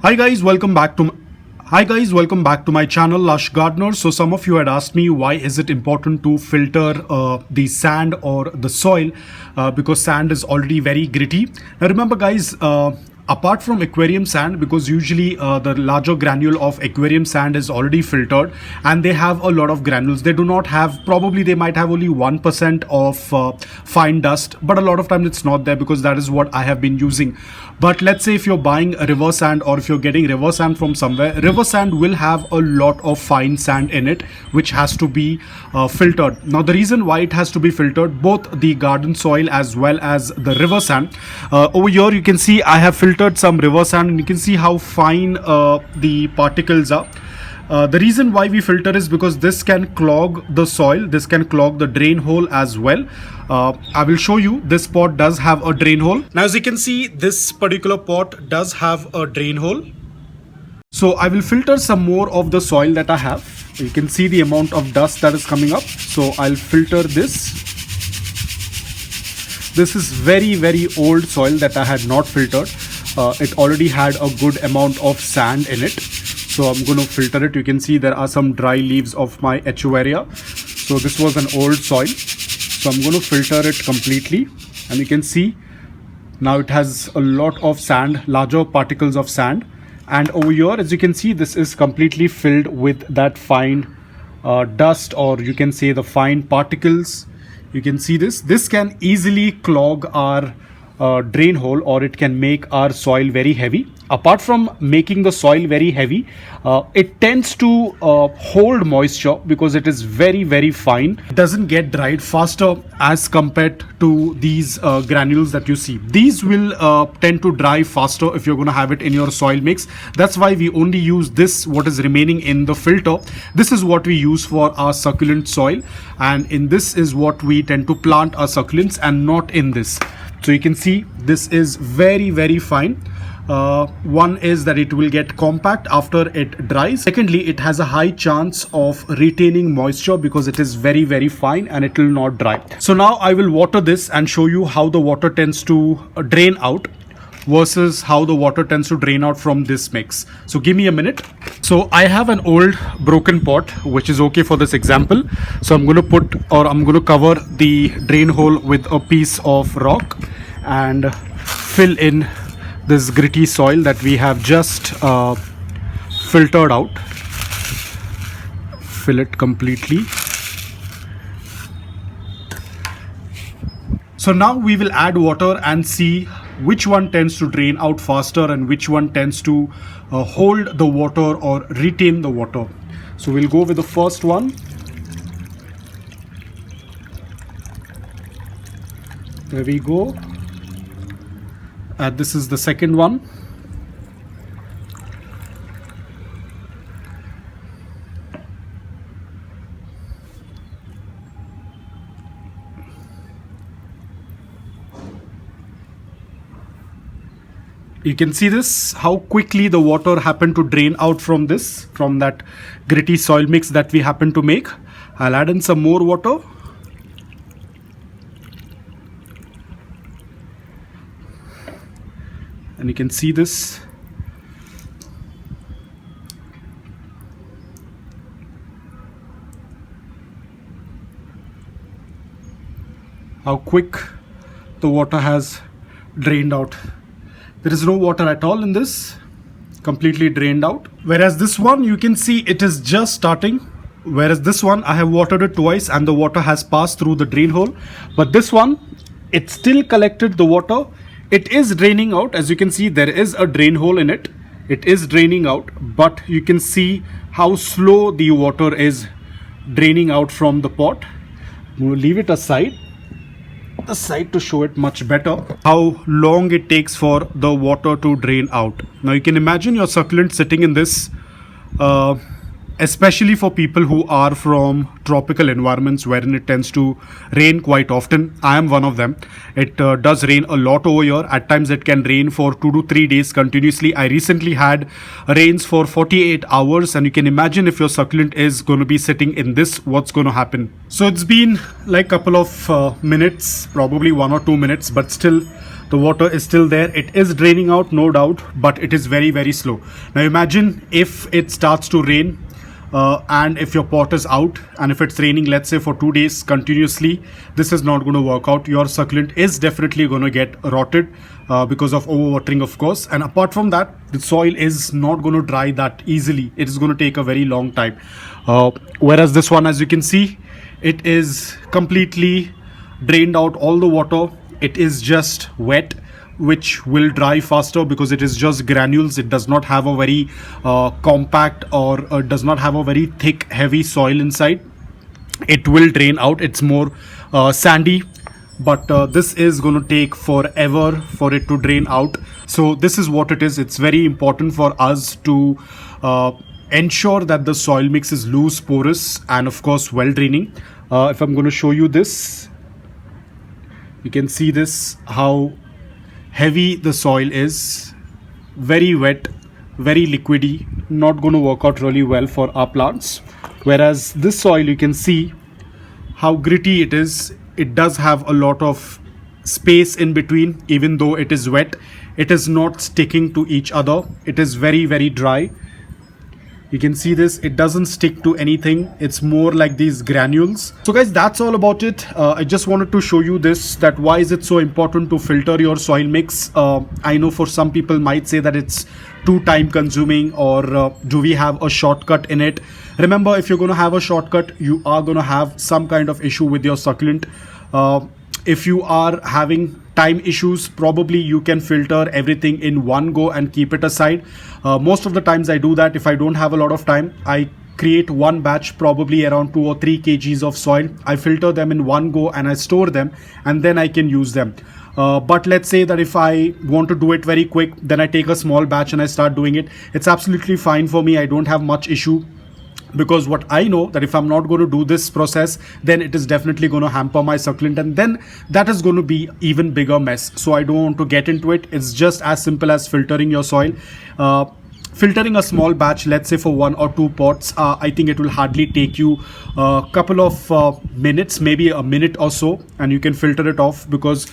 Hi guys, welcome back to my channel Lush Gardener. So some of you had asked me why is it important to filter the sand or the soil because sand is already very gritty. Now remember guys, apart from aquarium sand, because usually the larger granule of aquarium sand is already filtered and they have a lot of granules. They do not have, probably they might have only 1% of fine dust, but a lot of times it's not there because that is what I have been using. But let's say if you're buying a river sand or if you're getting river sand from somewhere, river sand will have a lot of fine sand in it which has to be filtered. Now the reason why it has to be filtered, both the garden soil as well as the river sand, over here you can see I have filtered some river sand and you can see how fine the particles are. The reason why we filter is because this can clog the soil, this can clog the drain hole as well. I will show you, this pot does have a drain hole. Now as you can see, this particular pot does have a drain hole. So I will filter some more of the soil that I have. You can see the amount of dust that is coming up. So I'll filter this. This is very old soil that I had not filtered. It already had a good amount of sand in it. So I'm going to filter it. You can see there are some dry leaves of my haworthia. So this was an old soil. So I'm going to filter it completely. And you can see now it has a lot of sand, larger particles of sand. And over here, as you can see, this is completely filled with that fine dust, or you can say the fine particles. You can see this. This can easily clog our drain hole, or it can make our soil very heavy. Apart from making the soil very heavy, it tends to hold moisture because it is very fine. It doesn't get dried faster as compared to these granules that you see. These will tend to dry faster if you're going to have it in your soil mix. That's why we only use this, what is remaining in the filter. This is what we use for our succulent soil, and in this is what we tend to plant our succulents, and not in this. So you can see this is very fine. One is that it will get compact after it dries. Secondly, it has a high chance of retaining moisture because it is very fine and it will not dry. So now I will water this and show you how the water tends to drain out versus how the water tends to drain out from this mix. So give me a minute. So I have an old broken pot which is okay for this example. So I'm going to cover the drain hole with a piece of rock and fill in this gritty soil that we have just filtered out. Fill it completely. So now we will add water and see which one tends to drain out faster and which one tends to hold the water or retain the water. So we'll go with the first one. There we go. This is the second one. You can see this, how quickly the water happened to drain out from that gritty soil mix that we happen to make. I'll add in some more water. And you can see this. How quick the water has drained out. There is no water at all in this, completely drained out. Whereas this one, you can see it is just starting. Whereas this one, I have watered it twice and the water has passed through the drain hole. But this one, it still collected the water. It is draining out. As you can see, there is a drain hole in it. It is draining out, but you can see how slow the water is draining out from the pot. We'll leave it aside. The side to show it much better how long it takes for the water to drain out. Now you can imagine your succulent sitting in this, especially for people who are from tropical environments wherein it tends to rain quite often. I am one of them. It does rain a lot over here. At times it can rain for 2 to 3 days continuously. I recently had rains for 48 hours, and you can imagine if your succulent is going to be sitting in this, what's going to happen. So it's been like a couple of minutes, probably 1 or 2 minutes, but still The water is still there. It is draining out, no doubt, but it is very, very slow. Now imagine if it starts to rain and if your pot is out and if it's raining, let's say for 2 days continuously, this is not going to work out. Your succulent is definitely going to get rotted because of overwatering, of course. And apart from that, the soil is not going to dry that easily. It is going to take a very long time. Whereas this one, as you can see, it is completely drained out all the water. It is just wet, which will dry faster because it is just granules. It does not have a very compact or does not have a very thick, heavy soil inside. It will drain out. It's more sandy, but this is going to take forever for it to drain out. So this is what it is. It's very important for us to ensure that the soil mix is loose, porous, and of course well draining. If I'm going to show you this, you can see this, how heavy the soil is, very wet, very liquidy, not going to work out really well for our plants. Whereas this soil, you can see how gritty it is. It does have a lot of space in between. Even though it is wet, it is not sticking to each other. It is very, very dry. You can see this, it doesn't stick to anything. It's more like these granules. So guys, that's all about it. I just wanted to show you this, that why is it so important to filter your soil mix. I know for some people might say that it's too time consuming, or do we have a shortcut in it? Remember, if you're going to have a shortcut, you are going to have some kind of issue with your succulent. If you are having time issues, probably you can filter everything in one go and keep it aside. Most of the times I do that. If I don't have a lot of time, I create one batch, probably around 2 or 3 kgs of soil. I filter them in one go and I store them, and then I can use them. But let's say that if I want to do it very quick, then I take a small batch and I start doing it. It's absolutely fine for me. I don't have much issue, because what I know that if I'm not going to do this process, then it is definitely going to hamper my succulent, and then that is going to be even bigger mess. So I don't want to get into it. It's just as simple as filtering your soil. Filtering a small batch, let's say for 1 or 2 pots, I think it will hardly take you a couple of minutes, maybe a minute or so, and you can filter it off. Because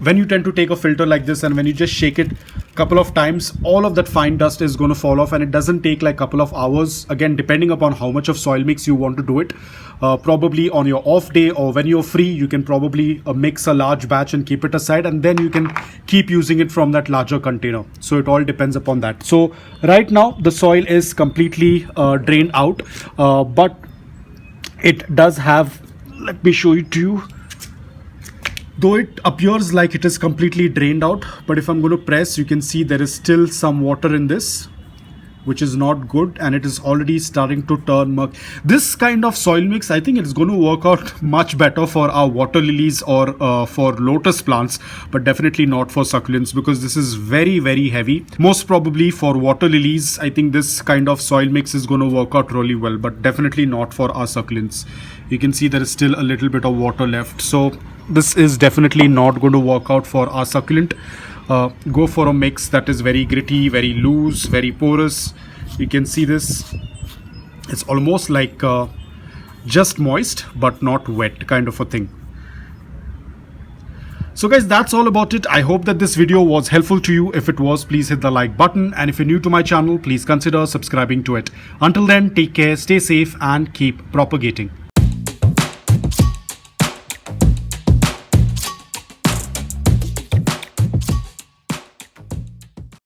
when you tend to take a filter like this and when you just shake it a couple of times, all of that fine dust is going to fall off, and it doesn't take like a couple of hours. Again, depending upon how much of soil mix you want to do it. Probably on your off day or when you're free, you can probably mix a large batch and keep it aside, and then you can keep using it from that larger container. So it all depends upon that. So right now the soil is completely drained out, but it does have, let me show it to you. Though it appears like it is completely drained out, but if I'm going to press, you can see there is still some water in this, which is not good, and it is already starting to turn murk. This kind of soil mix, I think it's going to work out much better for our water lilies or for lotus plants, but definitely not for succulents, because this is very, very heavy. Most probably for water lilies, I think this kind of soil mix is going to work out really well, but definitely not for our succulents. You can see there is still a little bit of water left. So this is definitely not going to work out for our succulent. Go for a mix that is very gritty, very loose, very porous. You can see this. It's almost like just moist but not wet kind of a thing. So guys, that's all about it. I hope that this video was helpful to you. If it was, please hit the like button, and if you're new to my channel, please consider subscribing to it. Until then, take care, stay safe, and keep propagating.